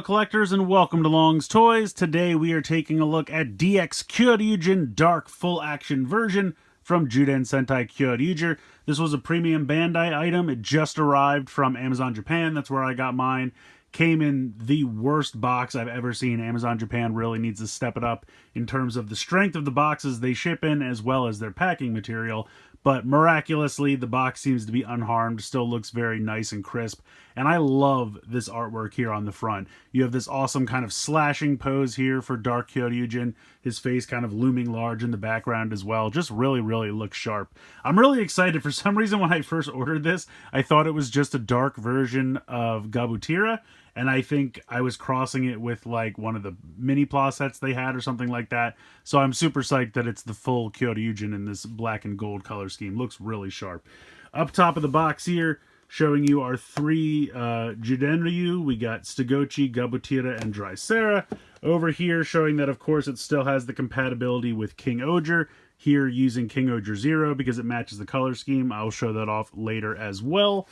fellow collectors, and welcome to Long's Toys. Today we are taking a look at DX Kyoryujin Dark Full Action version from Zyuden Sentai Kyoryuger. This was a premium Bandai item. It just arrived from Amazon Japan. That's where I got mine. Came in the worst box I've ever seen. Amazon Japan really needs to step it up in terms of the strength of the boxes they ship in as well as their packing material. But miraculously, the box seems to be unharmed, still looks very nice and crisp. And I love this artwork here on the front. You have this awesome kind of slashing pose here for Dark Kyoryujin. His face kind of looming large in the background as well. Just really looks sharp. I'm really excited. For some reason, when I first ordered this, I thought it was just a dark version of Gabutira. And I think I was crossing it with like one of the mini plot sets they had or something like that. So I'm super psyched that it's the full Kyoryujin in this black and gold color scheme. Looks really sharp. Up top of the box here, showing you our three Judenryu. We got Stugochi, Gabutira, and Drysera. Over here, showing that, of course, it still has the compatibility with King Oger. Here, using King Oger 0 because it matches the color scheme. I'll show that off later as well.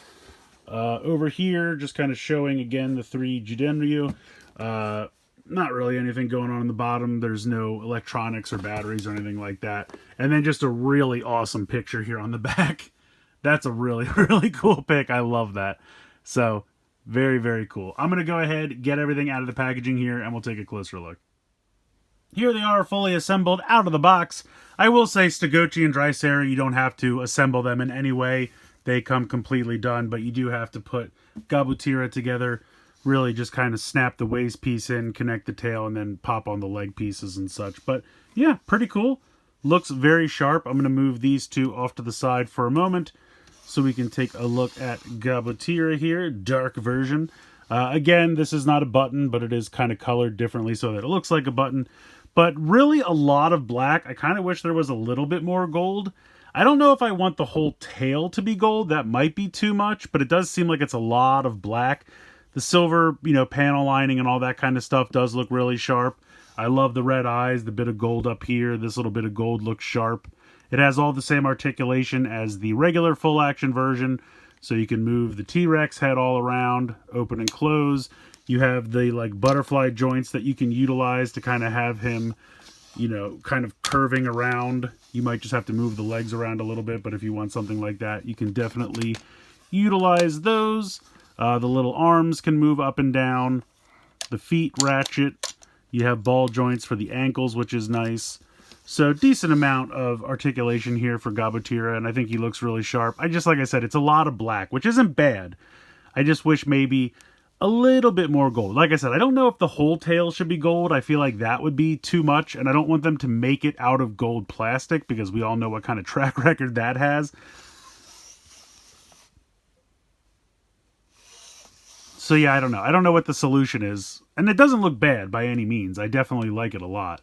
Over here, just kind of showing, again, the three Judenryu. Not really anything going on the bottom. There's no electronics or batteries or anything like that. And then just a really awesome picture here on the back. That's a really cool pic. I love that. So, very cool. I'm going to go ahead, get everything out of the packaging here, and we'll take a closer look. Here they are, fully assembled out of the box. I will say Stugochi and Drysera, you don't have to assemble them in any way. They come completely done, but you do have to put Gabutira together, really just kind of snap the waist piece in, connect the tail, and then pop on the leg pieces and such. But yeah, pretty cool. Looks very sharp. I'm going to move these two off to the side for a moment so we can take a look at Gabutira here, dark version. Again, this is not a button, but it is kind of colored differently so that it looks like a button. But really a lot of black. I kind of wish there was a little bit more gold. I don't know if I want the whole tail to be gold. That might be too much, but it does seem like it's a lot of black. The silver, panel lining and all that kind of stuff does look really sharp. I love the red eyes, the bit of gold up here. This little bit of gold looks sharp. It has all the same articulation as the regular full action version, so you can move the T-Rex head all around, open and close. You have the like butterfly joints that you can utilize to kind of have him kind of curving around. You might just have to move the legs around a little bit, but if you want something like that, you can definitely utilize those. The little arms can move up and down. The feet ratchet. You have ball joints for the ankles, which is nice. So decent amount of articulation here for Gabutira, and I think he looks really sharp. Like I said, it's a lot of black, which isn't bad. I just wish maybe a little bit more gold. Like I said, I don't know if the whole tail should be gold. I feel like that would be too much, and I don't want them to make it out of gold plastic because we all know what kind of track record that has. So yeah, I don't know. I don't know what the solution is. And it doesn't look bad by any means. I definitely like it a lot.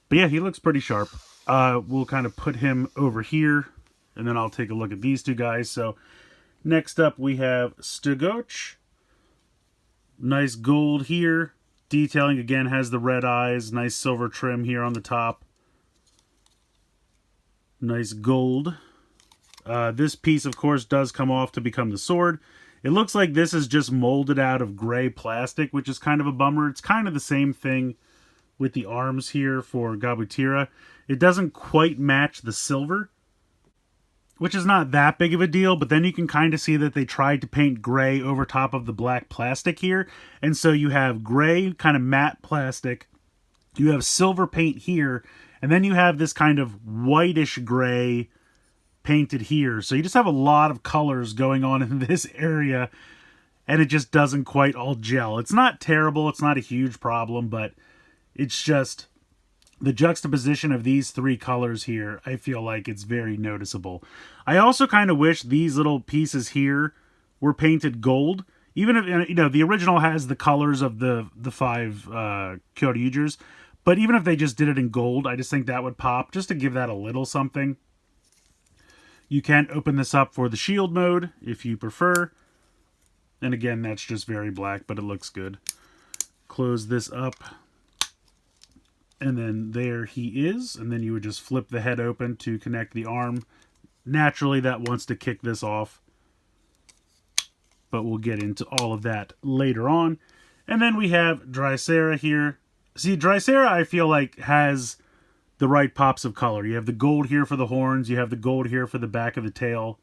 But yeah, he looks pretty sharp. We'll kind of put him over here, and then I'll take a look at these two guys. So next up, we have Stugoch. Nice gold here. Detailing, again, has the red eyes. Nice silver trim here on the top. Nice gold. This piece, of course, does come off to become the sword. It looks like this is just molded out of gray plastic, which is kind of a bummer. It's kind of the same thing with the arms here for Gabutira. It doesn't quite match the silver, which is not that big of a deal, but then you can kind of see that they tried to paint gray over top of the black plastic here. And so you have gray, kind of matte plastic. You have silver paint here, and then you have this kind of whitish gray painted here. So you just have a lot of colors going on in this area, and it just doesn't quite all gel. It's not terrible. It's not a huge problem, but it's just the juxtaposition of these three colors here, I feel like it's very noticeable. I also kind of wish these little pieces here were painted gold. Even if, the original has the colors of the five Kyoryugers, but even if they just did it in gold, I just think that would pop, just to give that a little something. You can open this up for the shield mode, if you prefer. And again, that's just very black, but it looks good. Close this up. And then there he is. And then you would just flip the head open to connect the arm. Naturally, that wants to kick this off. but we'll get into all of that later on. And then we have Drysera here. See, Drysera I feel like has the right pops of color. You have the gold here for the horns, you have the gold here for the back of the tail.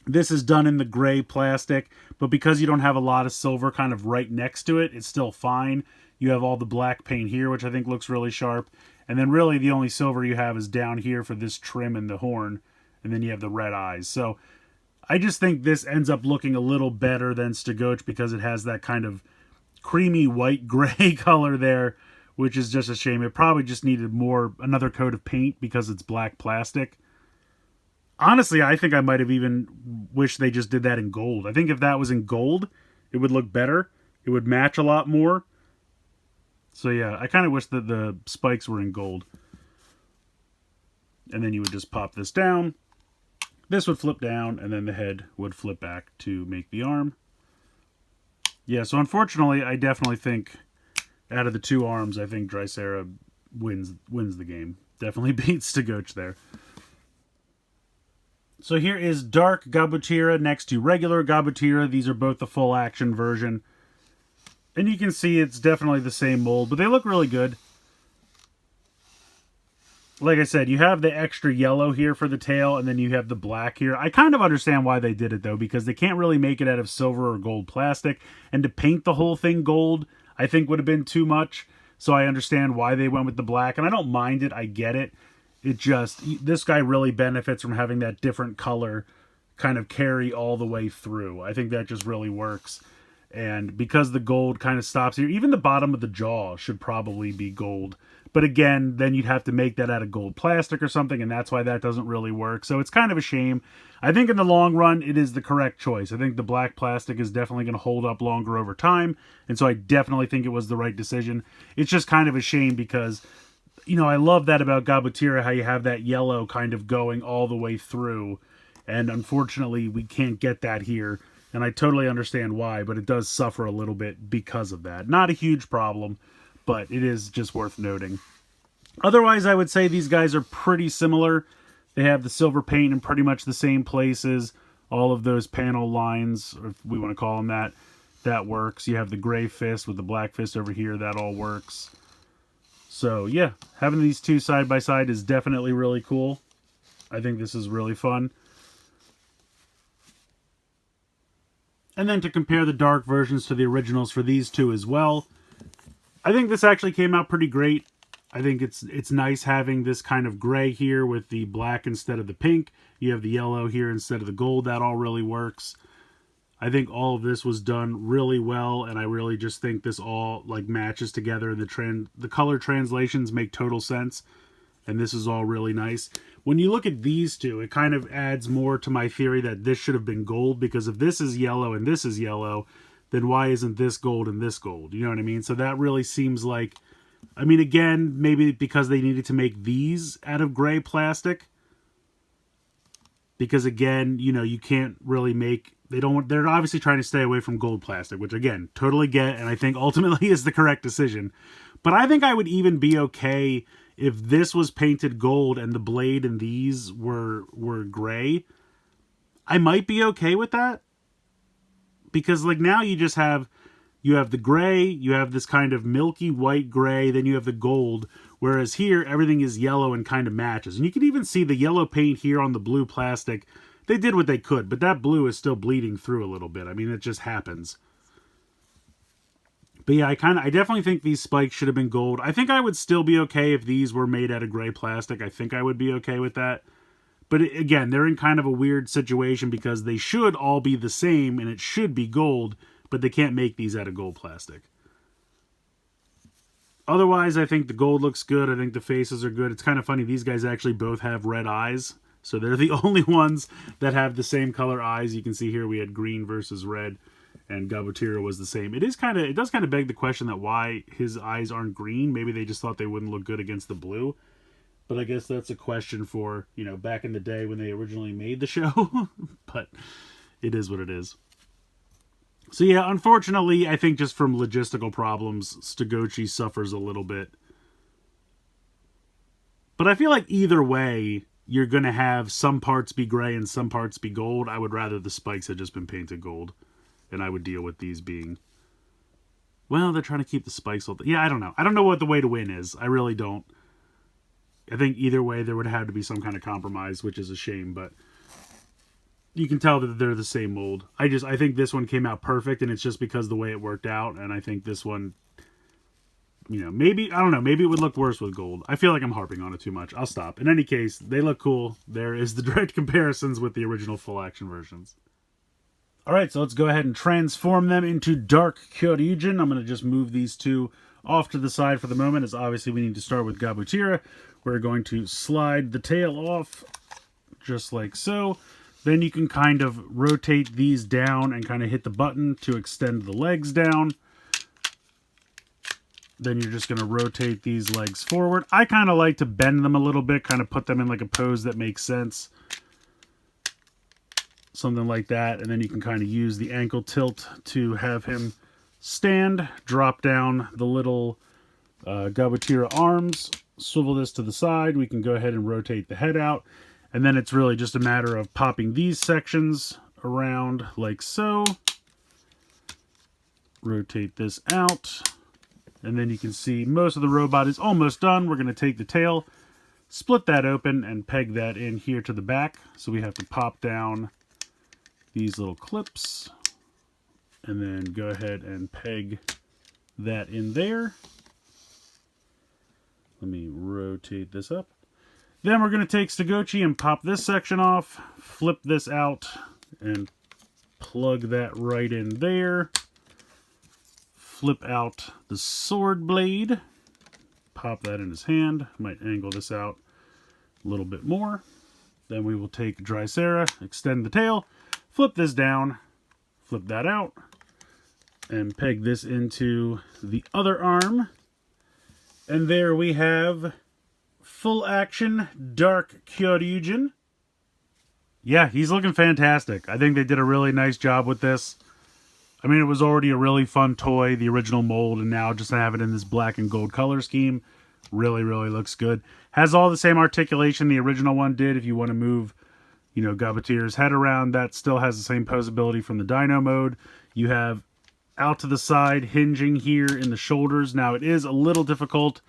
This is done in the gray plastic, but because you don't have a lot of silver kind of right next to it, it's still fine. You have all the black paint here, which I think looks really sharp. And then really the only silver you have is down here for this trim and the horn. And then you have the red eyes. So I just think this ends up looking a little better than Stagoch because it has that kind of creamy white gray color there, which is just a shame. It probably just needed another coat of paint because it's black plastic. Honestly, I think I might have even wished they just did that in gold. I think if that was in gold, it would look better. It would match a lot more. So yeah, I kind of wish that the spikes were in gold. And then you would just pop this down. This would flip down, and then the head would flip back to make the arm. Yeah, so unfortunately, I definitely think out of the two arms, I think Drysera wins the game. Definitely beats Stagoch there. So here is Dark Gabutira next to regular Gabutira. These are both the full action version. And you can see it's definitely the same mold, but they look really good. Like I said, you have the extra yellow here for the tail, and then you have the black here. I kind of understand why they did it, though, because they can't really make it out of silver or gold plastic. And to paint the whole thing gold, I think would have been too much. So I understand why they went with the black, and I don't mind it. I get it. It just, this guy really benefits from having that different color kind of carry all the way through. I think that just really works. And because the gold kind of stops here, even the bottom of the jaw should probably be gold. But again, then you'd have to make that out of gold plastic or something, and that's why that doesn't really work. So it's kind of a shame. I think in the long run, it is the correct choice. I think the black plastic is definitely going to hold up longer over time, and so I definitely think it was the right decision. It's just kind of a shame because, you know, I love that about Gabutira, how you have that yellow kind of going all the way through, and unfortunately, we can't get that here. And I totally understand why, but it does suffer a little bit because of that. Not a huge problem, but it is just worth noting. Otherwise, I would say these guys are pretty similar. They have the silver paint in pretty much the same places. All of those panel lines, or if we want to call them that, that works. You have the gray fist with the black fist over here. That all works. So, yeah, having these two side by side is definitely really cool. I think this is really fun. And then to compare the dark versions to the originals for these two as well, I think this actually came out pretty great. I think it's nice having this kind of gray here with the black instead of the pink. You have the yellow here instead of the gold. That all really works. I think all of this was done really well, and I really just think this all like matches together. The color translations make total sense, and this is all really nice. When you look at these two, it kind of adds more to my theory that this should have been gold, because if this is yellow and this is yellow, then why isn't this gold and this gold? You know what I mean? So that really seems like, I mean, again, maybe because they needed to make these out of gray plastic. Because again, you know, you can't really make, they're obviously trying to stay away from gold plastic, which again, totally get, and I think ultimately is the correct decision. But I think I would even be okay if this was painted gold and the blade and these were gray. I might be okay with that. Because like now you just have, you have the gray, you have this kind of milky white gray, then you have the gold. Whereas here, everything is yellow and kind of matches. And you can even see the yellow paint here on the blue plastic. They did what they could, but that blue is still bleeding through a little bit. I mean, it just happens. But yeah, I definitely think these spikes should have been gold. I think I would still be okay if these were made out of gray plastic. I think I would be okay with that. But again, they're in kind of a weird situation because they should all be the same and it should be gold, but they can't make these out of gold plastic. Otherwise, I think the gold looks good. I think the faces are good. It's kind of funny. These guys actually both have red eyes. So they're the only ones that have the same color eyes. You can see here we had green versus red, and Gabutira was the same. It does kind of beg the question that why his eyes aren't green. Maybe they just thought they wouldn't look good against the blue. But I guess that's a question for, you know, back in the day when they originally made the show. But it is what it is. So yeah, unfortunately, I think just from logistical problems, Stagochi suffers a little bit. But I feel like either way, you're going to have some parts be gray and some parts be gold. I would rather the spikes had just been painted gold. and I would deal with these being... Well, they're trying to keep the spikes. Yeah, I don't know. I don't know what the way to win is. I really don't. I think either way there would have to be some kind of compromise, which is a shame, but you can tell that they're the same mold. I think this one came out perfect, and it's just because of the way it worked out, and I think this one, you know, maybe, I don't know, maybe it would look worse with gold. I feel like I'm harping on it too much. I'll stop. In any case, they look cool. There is the direct comparisons with the original full action versions. Alright, so let's go ahead and transform them into Dark Kyoryujin. I'm going to just move these two off to the side for the moment, as obviously we need to start with Gabutira. We're going to slide the tail off, just like so. Then you can kind of rotate these down and kind of hit the button to extend the legs down. Then you're just going to rotate these legs forward. I kind of like to bend them a little bit, kind of put them in like a pose that makes sense. Something like that, and then you can kind of use the ankle tilt to have him stand, drop down the little Gabutira arms, swivel this to the side. We can go ahead and rotate the head out, and then it's really just a matter of popping these sections around like so. Rotate this out, and then you can see most of the robot is almost done. We're going to take the tail, split that open, and peg that in here to the back. So we have to pop down these little clips, and then go ahead and peg that in there. Let me rotate this up. Then we're going to take Stagochi and pop this section off, flip this out, and plug that right in there. Flip out the sword blade, pop that in his hand. Might angle this out a little bit more. Then we will take Drysera, extend the tail, flip this down, flip that out, and peg this into the other arm. And there we have full action Dark Kyoryujin. Yeah, he's looking fantastic. I think they did a really nice job with this. I mean, it was already a really fun toy, the original mold, and now just to have it in this black and gold color scheme really, really looks good. Has all the same articulation the original one did. If you want to move, you know, Gabutira's head around, that still has the same poseability from the Dino mode. You have out to the side hinging here in the shoulders. Now, it is a little difficult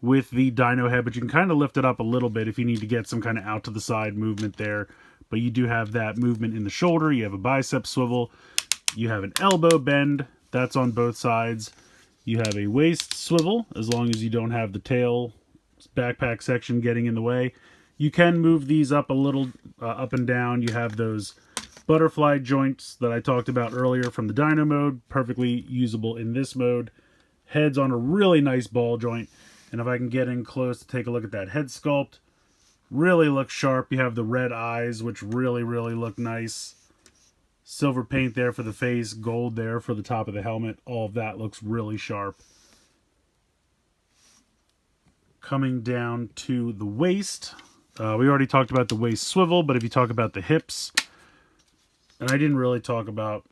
with the Dino head, but you can kind of lift it up a little bit if you need to get some kind of out to the side movement there. But you do have that movement in the shoulder. You have a bicep swivel. You have an elbow bend. That's on both sides. You have a waist swivel, as long as you don't have the tail backpack section getting in the way. You can move these up a little, up and down. You have those butterfly joints that I talked about earlier from the Dino mode, perfectly usable in this mode. Head's on a really nice ball joint, and if I can get in close to take a look at that head sculpt, really looks sharp. You have the red eyes, which really, really look nice. Silver paint there for the face, gold there for the top of the helmet. All of that looks really sharp. Coming down to the waist. We already talked about the waist swivel, but if you talk about the hips, and I didn't really talk about,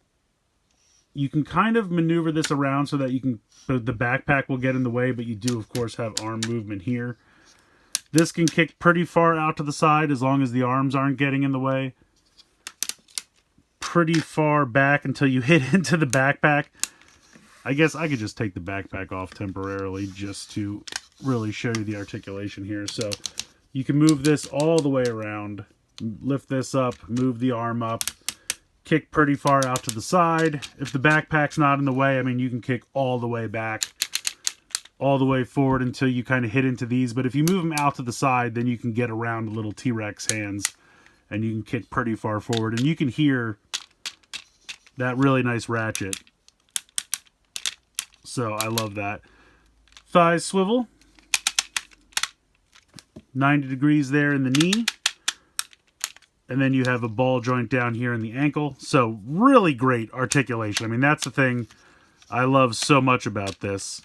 you can kind of maneuver this around so that you can, the backpack will get in the way, but you do, of course, have arm movement here. This can kick pretty far out to the side as long as the arms aren't getting in the way. Pretty far back until you hit into the backpack. I guess I could just take the backpack off temporarily just to really show you the articulation here. So you can move this all the way around, lift this up, move the arm up, kick pretty far out to the side. If the backpack's not in the way, I mean, you can kick all the way back, all the way forward until you kind of hit into these. But if you move them out to the side, then you can get around the little T-Rex hands and you can kick pretty far forward. And you can hear that really nice ratchet. So I love that. Thigh swivel. 90 degrees there in the knee. And then you have a ball joint down here in the ankle. So really great articulation. I mean, that's the thing I love so much about this.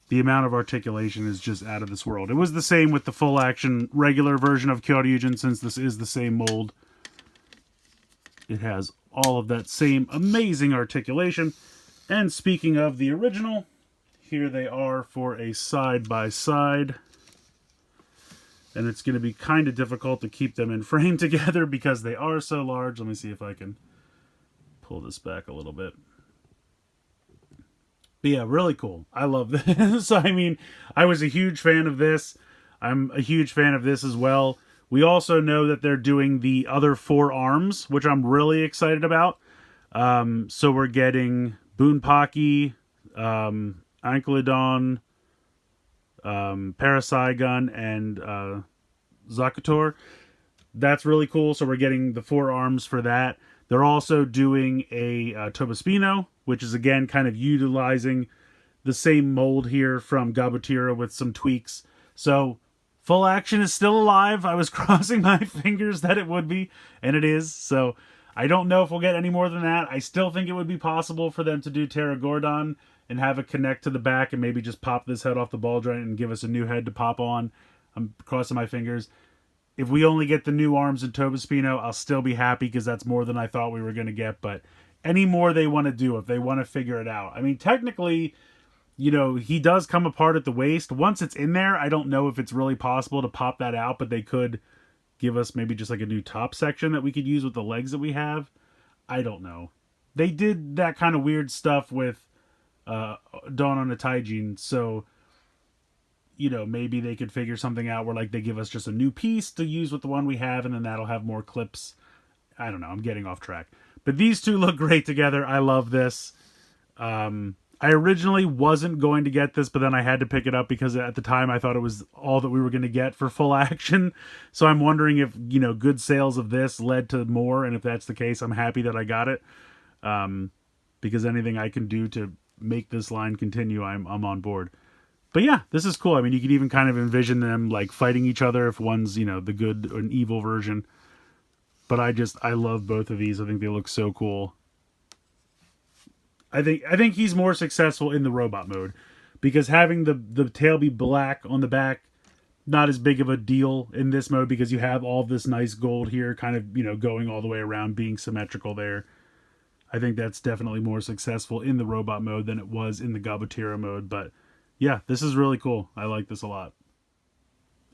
The amount of articulation is just out of this world. It was the same with the full action regular version of Kyoryujin, since this is the same mold. It has all of that same amazing articulation. And speaking of the original, here they are for a side-by-side. And it's going to be kind of difficult to keep them in frame together because they are so large. Let me see if I can pull this back a little bit. But yeah, really cool. I love this. I mean, I was a huge fan of this. I'm a huge fan of this as well. We also know that they're doing the other 4 arms, which I'm really excited about. So we're getting Bunpaki, Ankylodon, Paracygon, and Zakutor. That's really cool. So we're getting the 4 arms for that. They're also doing a Tobospino, which is again kind of utilizing the same mold here from Gabutira with some tweaks. So full action is still alive. I was crossing my fingers that it would be, and it is. So I don't know if we'll get any more than that. I still think it would be possible for them to do Terragordon and have it connect to the back and maybe just pop this head off the ball joint and give us a new head to pop on. I'm crossing my fingers. If we only get the new arms in Tobospino, I'll still be happy because that's more than I thought we were going to get. But any more they want to do, if they want to figure it out. I mean, technically, you know, he does come apart at the waist. Once it's in there, I don't know if it's really possible to pop that out, but they could give us maybe just like a new top section that we could use with the legs that we have. I don't know. They did that kind of weird stuff with Dawn on a Taijin, so you know, maybe they could figure something out where like they give us just a new piece to use with the one we have, and then that'll have more clips. I don't know. I'm getting off track. But these two look great together. I love this. I originally wasn't going to get this, but then I had to pick it up because at the time I thought it was all that we were going to get for full action. So I'm wondering if, you know, good sales of this led to more. And if that's the case, I'm happy that I got it. Because anything I can do to make this line continue, I'm on board. But yeah, this is cool. I mean, you could even kind of envision them like fighting each other if one's, you know, the good and evil version. But I love both of these. I think they look so cool. I think he's more successful in the robot mode because having the tail be black on the back, not as big of a deal in this mode because you have all this nice gold here kind of, you know, going all the way around, being symmetrical there. I think that's definitely more successful in the robot mode than it was in the Gabutira mode, but yeah, this is really cool. I like this a lot.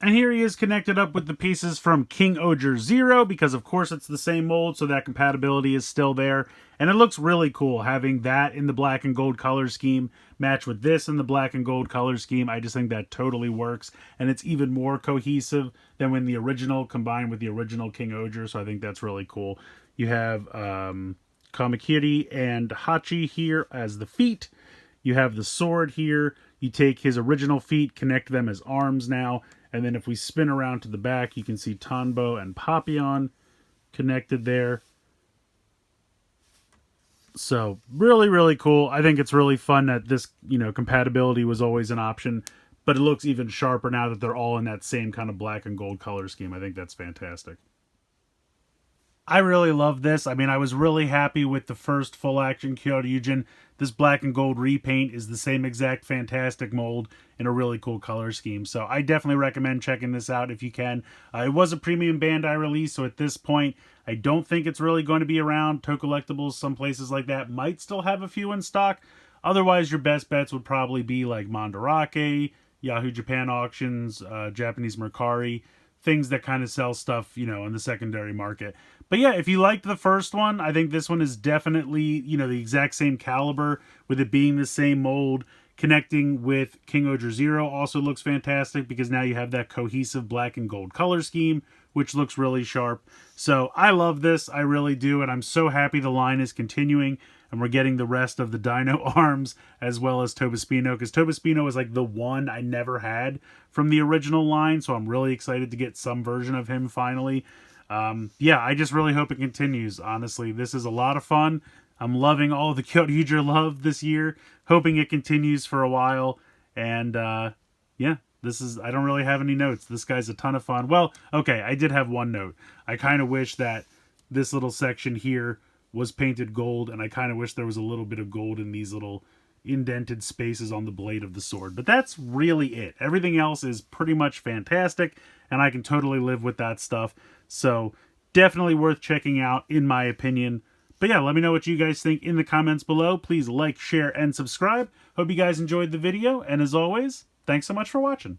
And here he is connected up with the pieces from Kyoryuger 0, because of course it's the same mold, so that compatibility is still there. And it looks really cool having that in the black and gold color scheme match with this in the black and gold color scheme. I just think that totally works, and it's even more cohesive than when the original combined with the original Kyoryuger, so I think that's really cool. You have Kamakiri and Hachi here as the feet. You have the sword here. You take his original feet, connect them as arms now, and then if we spin around to the back, you can see Tanbo and Papillon connected there. So really, really cool. I think it's really fun that this, you know, compatibility was always an option, but it looks even sharper now that they're all in that same kind of black and gold color scheme. I think that's fantastic. I really love this. I mean, I was really happy with the first full-action Kyoryujin. This black and gold repaint is the same exact fantastic mold in a really cool color scheme. So I definitely recommend checking this out if you can. It was a premium Bandai release, so at this point, I don't think it's really going to be around. Collectibles, some places like that, might still have a few in stock. Otherwise, your best bets would probably be like Mandarake, Yahoo Japan Auctions, Japanese Mercari, things that kind of sell stuff, you know, in the secondary market. But yeah, if you liked the first one, I think this one is definitely, you know, the exact same caliber with it being the same mold. Connecting with Kyoryuger 0 also looks fantastic because now you have that cohesive black and gold color scheme, which looks really sharp. So I love this, I really do, and I'm so happy the line is continuing and we're getting the rest of the Dino arms as well as Tobospino, because Tobospino is like the one I never had from the original line, so I'm really excited to get some version of him finally. Yeah, I just really hope it continues. Honestly, this is a lot of fun. I'm loving all the Kyoryuger love this year, hoping it continues for a while. And yeah, this is, I don't really have any notes. This guy's a ton of fun. Well, okay, I did have one note. I kind of wish that this little section here was painted gold, and I kind of wish there was a little bit of gold in these little indented spaces on the blade of the sword. But that's really it. Everything else is pretty much fantastic, and I can totally live with that stuff. So definitely worth checking out, in my opinion. But yeah, let me know what you guys think in the comments below. Please like, share, and subscribe. Hope you guys enjoyed the video, and as always, thanks so much for watching.